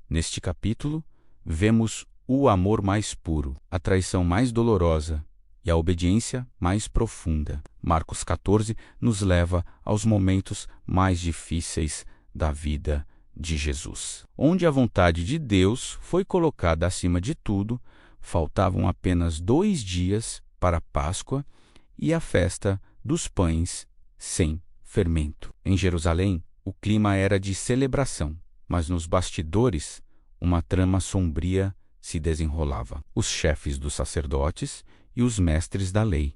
Neste capítulo, vemos o amor mais puro, a traição mais dolorosa e a obediência mais profunda. Marcos 14 nos leva aos momentos mais difíceis da vida de Jesus. Onde a vontade de Deus foi colocada acima de tudo, faltavam apenas 2 dias para a Páscoa e a festa dos pães sem fermento. Em Jerusalém, o clima era de celebração, mas nos bastidores, uma trama sombria se desenrolava. Os chefes dos sacerdotes e os mestres da lei,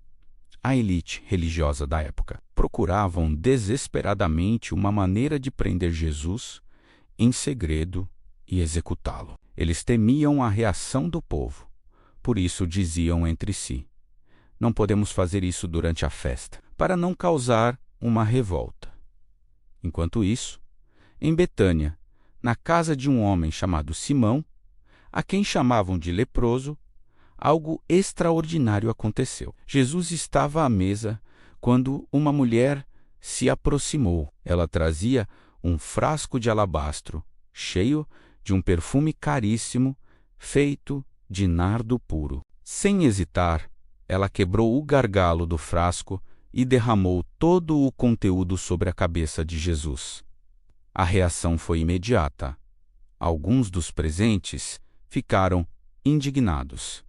a elite religiosa da época, procuravam desesperadamente uma maneira de prender Jesus em segredo e executá-lo. Eles temiam a reação do povo, por isso diziam entre si: não podemos fazer isso durante a festa, para não causar uma revolta. Enquanto isso, em Betânia, na casa de um homem chamado Simão, a quem chamavam de leproso, algo extraordinário aconteceu. Jesus estava à mesa quando uma mulher se aproximou. Ela trazia um frasco de alabastro, cheio de um perfume caríssimo, feito de nardo puro. Sem hesitar, ela quebrou o gargalo do frasco e derramou todo o conteúdo sobre a cabeça de Jesus. A reação foi imediata. Alguns dos presentes ficaram indignados.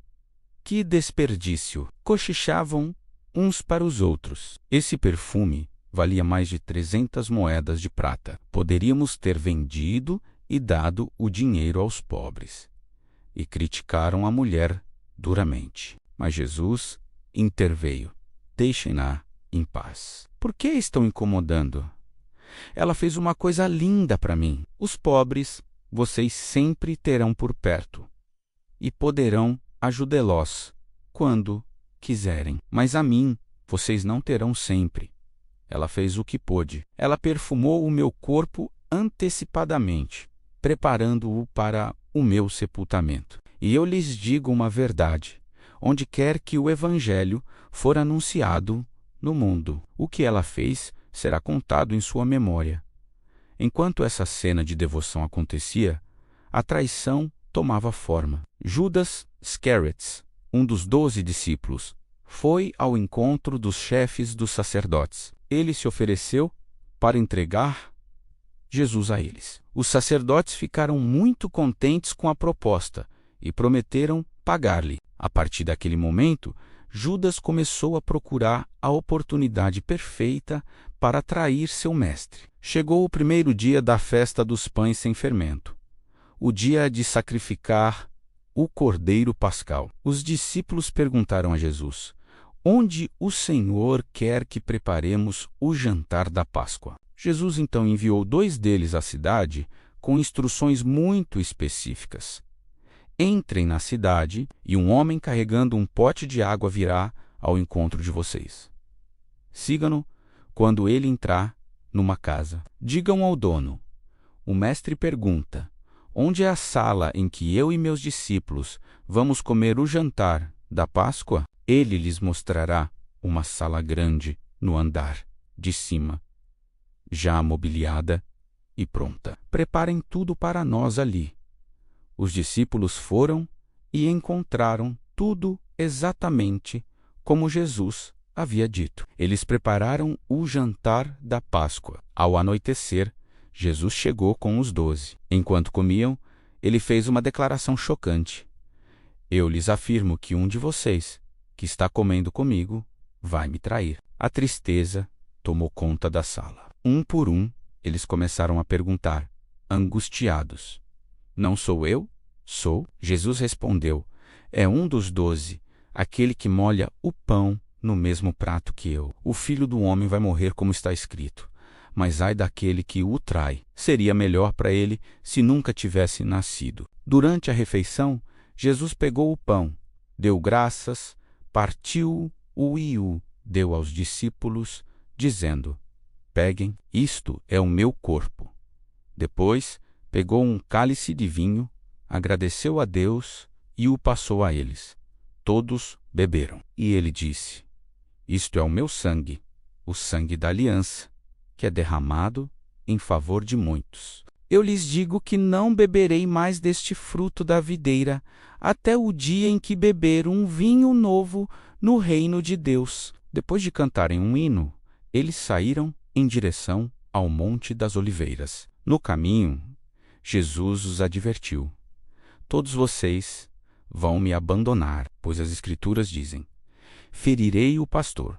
Que desperdício! Cochichavam uns para os outros. Esse perfume valia mais de 300 moedas de prata. Poderíamos ter vendido e dado o dinheiro aos pobres. E criticaram a mulher duramente. Mas Jesus interveio. Deixem-na em paz. Por que estão incomodando? Ela fez uma coisa linda para mim. Os pobres vocês sempre terão por perto e poderão ajudá-los quando quiserem. Mas a mim vocês não terão sempre. Ela fez o que pôde. Ela perfumou o meu corpo antecipadamente, preparando-o para o meu sepultamento. E eu lhes digo uma verdade: onde quer que o Evangelho for anunciado no mundo, o que ela fez será contado em sua memória. Enquanto essa cena de devoção acontecia, a traição tomava forma. Judas Iscariotes, um dos 12 discípulos, foi ao encontro dos chefes dos sacerdotes. Ele se ofereceu para entregar Jesus a eles. Os sacerdotes ficaram muito contentes com a proposta e prometeram pagar-lhe. A partir daquele momento, Judas começou a procurar a oportunidade perfeita para trair seu mestre. Chegou o primeiro dia da festa dos pães sem fermento, o dia de sacrificar o cordeiro pascal. Os discípulos perguntaram a Jesus: onde o Senhor quer que preparemos o jantar da Páscoa? Jesus então enviou 2 deles à cidade com instruções muito específicas. Entrem na cidade e um homem carregando um pote de água virá ao encontro de vocês. Sigam-no quando ele entrar numa casa. Digam ao dono: o mestre pergunta, onde é a sala em que eu e meus discípulos vamos comer o jantar da Páscoa? Ele lhes mostrará uma sala grande no andar de cima, já mobiliada e pronta. Preparem tudo para nós ali. Os discípulos foram e encontraram tudo exatamente como Jesus havia dito. Eles prepararam o jantar da Páscoa. Ao anoitecer, Jesus chegou com os 12. Enquanto comiam, ele fez uma declaração chocante: eu lhes afirmo que um de vocês, que está comendo comigo, vai me trair. A tristeza tomou conta da sala. Um por um, eles começaram a perguntar, angustiados: não sou eu? Sou. Jesus respondeu: é um dos 12, aquele que molha o pão no mesmo prato que eu. O Filho do Homem vai morrer como está escrito, mas ai daquele que o trai. Seria melhor para ele se nunca tivesse nascido. Durante a refeição, Jesus pegou o pão, deu graças, partiu-o e o deu aos discípulos, dizendo: peguem, isto é o meu corpo. Depois, pegou um cálice de vinho, agradeceu a Deus e o passou a eles. Todos beberam. E ele disse: isto é o meu sangue, o sangue da aliança, que é derramado em favor de muitos. Eu lhes digo que não beberei mais deste fruto da videira, até o dia em que beber um vinho novo no reino de Deus. Depois de cantarem um hino, eles saíram em direção ao Monte das Oliveiras. No caminho, Jesus os advertiu: todos vocês vão me abandonar, pois as Escrituras dizem: ferirei o pastor,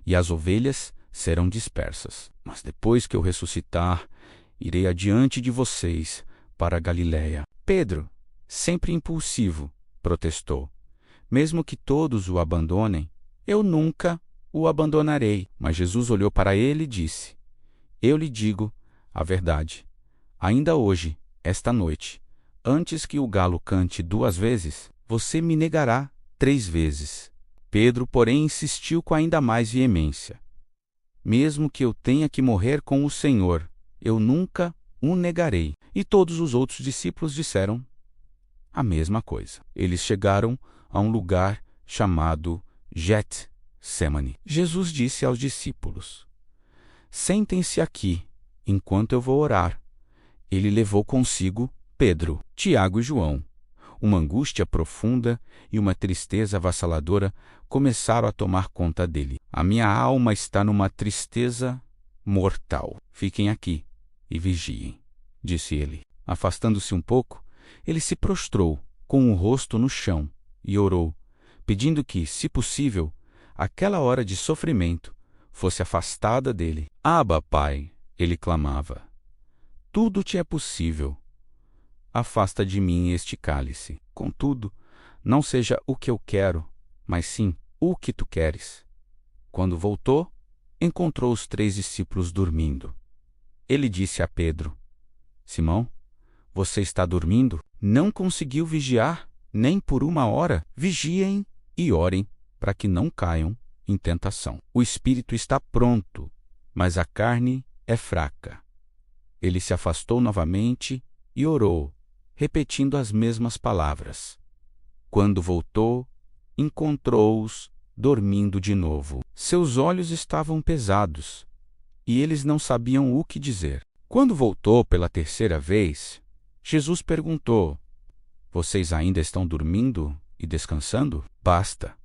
e as ovelhas serão dispersas. Mas depois que eu ressuscitar, irei adiante de vocês para a Galiléia. Pedro, sempre impulsivo, protestou: mesmo que todos o abandonem, eu nunca o abandonarei. Mas Jesus olhou para ele e disse: eu lhe digo a verdade. Ainda hoje, esta noite, antes que o galo cante 2 vezes, você me negará 3 vezes. Pedro, porém, insistiu com ainda mais veemência: mesmo que eu tenha que morrer com o Senhor, eu nunca o negarei. E todos os outros discípulos disseram a mesma coisa. Eles chegaram a um lugar chamado Getsêmani. Jesus disse aos discípulos: sentem-se aqui, enquanto eu vou orar. Ele levou consigo Pedro, Tiago e João. Uma angústia profunda e uma tristeza avassaladora começaram a tomar conta dele. A minha alma está numa tristeza mortal. Fiquem aqui e vigiem, disse ele. Afastando-se um pouco, ele se prostrou com o rosto no chão e orou, pedindo que, se possível, aquela hora de sofrimento fosse afastada dele. Abba, Pai, ele clamava, tudo te é possível. Afasta de mim este cálice. Contudo, não seja o que eu quero, mas sim o que tu queres. Quando voltou, encontrou os 3 discípulos dormindo. Ele disse a Pedro: Simão, você está dormindo? Não conseguiu vigiar nem por 1 hora? Vigiem e orem para que não caiam em tentação. O espírito está pronto, mas a carne é fraca. Ele se afastou novamente e orou, repetindo as mesmas palavras. Quando voltou, encontrou-os dormindo de novo. Seus olhos estavam pesados e eles não sabiam o que dizer. Quando voltou pela 3ª vez, Jesus perguntou: vocês ainda estão dormindo e descansando? Basta.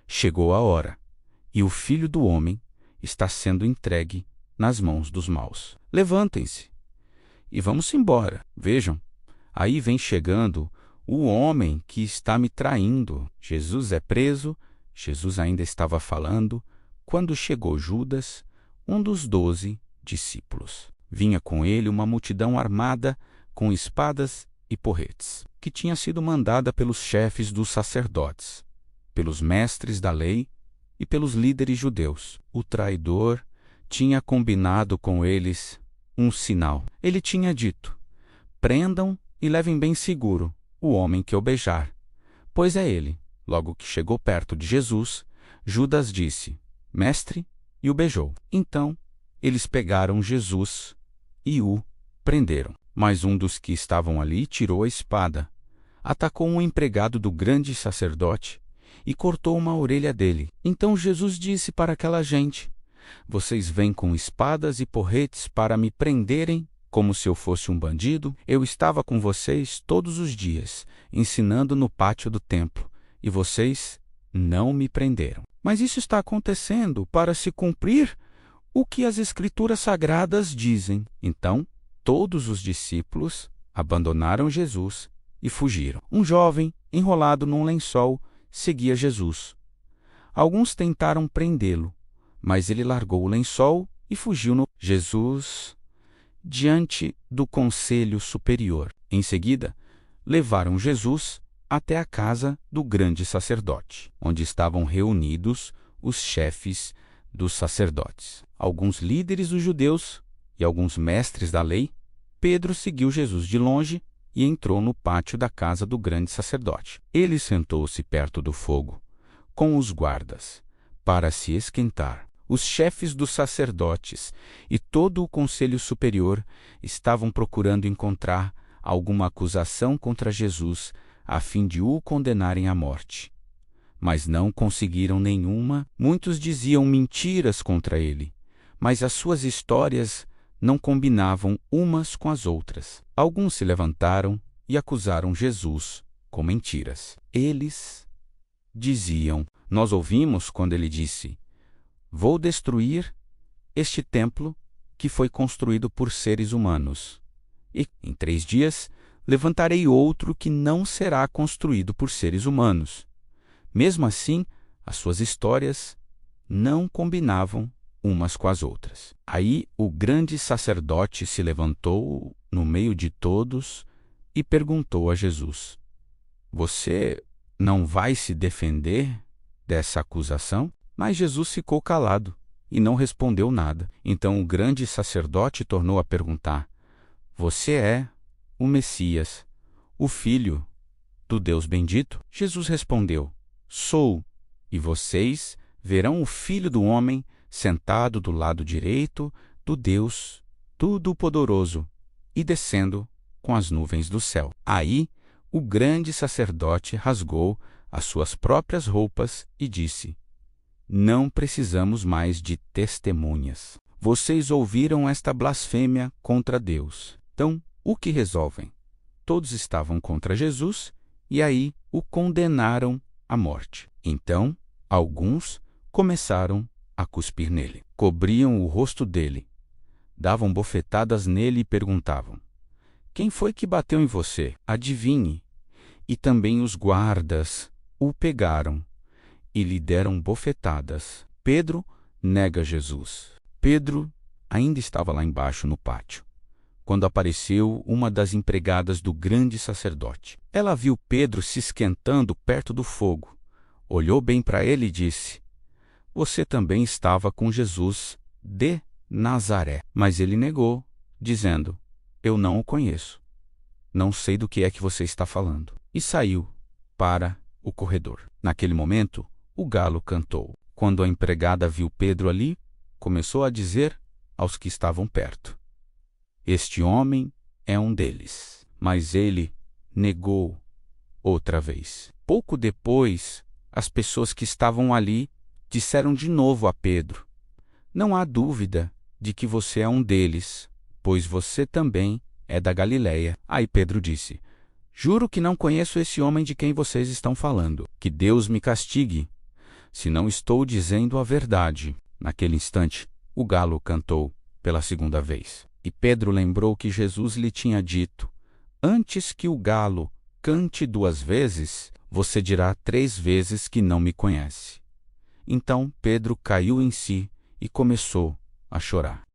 Chegou a hora, e o Filho do Homem está sendo entregue nas mãos dos maus. Levantem-se e vamos embora. Vejam, aí vem chegando o homem que está me traindo. Jesus é preso. Jesus ainda estava falando quando chegou Judas, um dos 12 discípulos. Vinha com ele uma multidão armada com espadas e porretes, que tinha sido mandada pelos chefes dos sacerdotes, pelos mestres da lei e pelos líderes judeus. O traidor tinha combinado com eles um sinal. Ele tinha dito: prendam e levem bem seguro o homem que eu beijar, pois é ele. Logo que chegou perto de Jesus, Judas disse: Mestre, e o beijou. Então, eles pegaram Jesus e o prenderam. Mas um dos que estavam ali tirou a espada, atacou um empregado do grande sacerdote e cortou uma orelha dele. Então Jesus disse para aquela gente: vocês vêm com espadas e porretes para me prenderem como se eu fosse um bandido? Eu estava com vocês todos os dias, ensinando no pátio do templo, e vocês não me prenderam. Mas isso está acontecendo para se cumprir o que as Escrituras Sagradas dizem. Então, todos os discípulos abandonaram Jesus e fugiram. Um jovem, enrolado num lençol, seguia Jesus. Alguns tentaram prendê-lo, mas ele largou o lençol e fugiu. Jesus diante do Conselho Superior. Em seguida, levaram Jesus até a casa do grande sacerdote, onde estavam reunidos os chefes dos sacerdotes, alguns líderes dos judeus e alguns mestres da lei. Pedro seguiu Jesus de longe e entrou no pátio da casa do grande sacerdote. Ele sentou-se perto do fogo, com os guardas, para se esquentar. Os chefes dos sacerdotes e todo o conselho superior estavam procurando encontrar alguma acusação contra Jesus a fim de o condenarem à morte. Mas não conseguiram nenhuma. Muitos diziam mentiras contra ele, mas as suas histórias não combinavam umas com as outras. Alguns se levantaram e acusaram Jesus com mentiras. Eles diziam: nós ouvimos quando ele disse: vou destruir este templo que foi construído por seres humanos, e em 3 dias levantarei outro que não será construído por seres humanos. Mesmo assim, as suas histórias não combinavam umas com as outras. Aí o grande sacerdote se levantou no meio de todos e perguntou a Jesus: você não vai se defender dessa acusação? Mas Jesus ficou calado e não respondeu nada. Então o grande sacerdote tornou a perguntar: você é o Messias, o Filho do Deus bendito? Jesus respondeu: sou, e vocês verão o Filho do Homem sentado do lado direito do Deus Todo-Poderoso e descendo com as nuvens do céu. Aí o grande sacerdote rasgou as suas próprias roupas e disse: não precisamos mais de testemunhas. Vocês ouviram esta blasfêmia contra Deus. Então, o que resolvem? Todos estavam contra Jesus e aí o condenaram à morte. Então, alguns começaram a cuspir nele, cobriam o rosto dele, davam bofetadas nele e perguntavam: quem foi que bateu em você? Adivinhe. E também os guardas o pegaram e lhe deram bofetadas. Pedro nega Jesus. Pedro ainda estava lá embaixo no pátio, quando apareceu uma das empregadas do grande sacerdote. Ela viu Pedro se esquentando perto do fogo, olhou bem para ele e disse: você também estava com Jesus de Nazaré. Mas ele negou, dizendo: eu não o conheço. Não sei do que é que você está falando. E saiu para o corredor. Naquele momento, o galo cantou. Quando a empregada viu Pedro ali, começou a dizer aos que estavam perto: este homem é um deles. Mas ele negou outra vez. Pouco depois, as pessoas que estavam ali disseram de novo a Pedro: não há dúvida de que você é um deles, pois você também é da Galileia. Aí Pedro disse: juro que não conheço esse homem de quem vocês estão falando. Que Deus me castigue, se não estou dizendo a verdade. Naquele instante, o galo cantou pela 2ª vez. E Pedro lembrou que Jesus lhe tinha dito: antes que o galo cante 2 vezes, você dirá 3 vezes que não me conhece. Então Pedro caiu em si e começou a chorar.